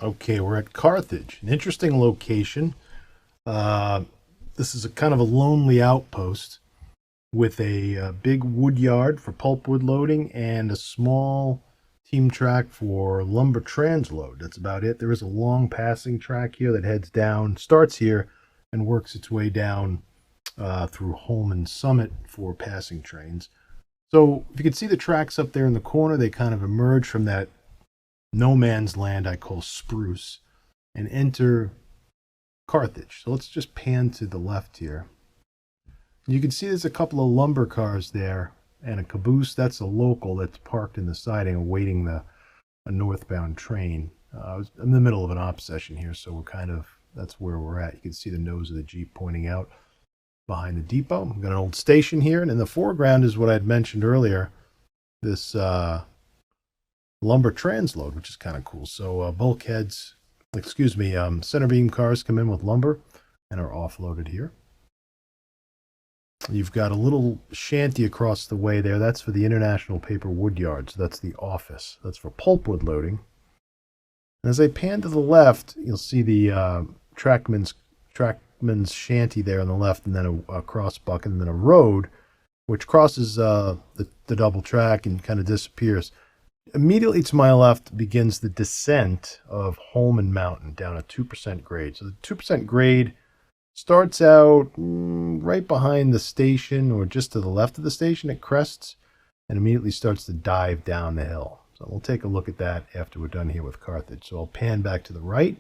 Okay, we're at Carthage, an interesting location. Uh, this is a kind of a lonely outpost with a, big wood yard for pulpwood loading and a small team track for lumber transload. That's about it. There is a long passing track here that heads down, starts here, and works its way down through Holman Summit for passing trains. So if you can see the tracks up there in the corner, they kind of emerge from that no man's land I call spruce and enter Carthage. So let's just pan to the left here. You can see there's a couple of lumber cars there and a caboose. That's a local that's parked in the siding awaiting a northbound train. I was in the middle of an op session here, so we're kind of, that's where we're at. You can see the nose of the Jeep pointing out behind the depot. We've got an old station here, and in the foreground is what I'd mentioned earlier, this lumber transload, which is kind of cool. So bulkheads, excuse me, center beam cars come in with lumber and are offloaded here. You've got a little shanty across the way there. That's for the International Paper Wood Yard. So that's the office. That's for pulpwood loading. And as I pan to the left, you'll see the trackman's shanty there on the left, and then a cross bucket, and then a road which crosses the double track and kind of disappears. Immediately to my left begins the descent of Holman Mountain down a 2% grade. So the 2% grade starts out right behind the station, or just to the left of the station. It crests and immediately starts to dive down the hill. So we'll take a look at that after we're done here with Carthage. So I'll pan back to the right.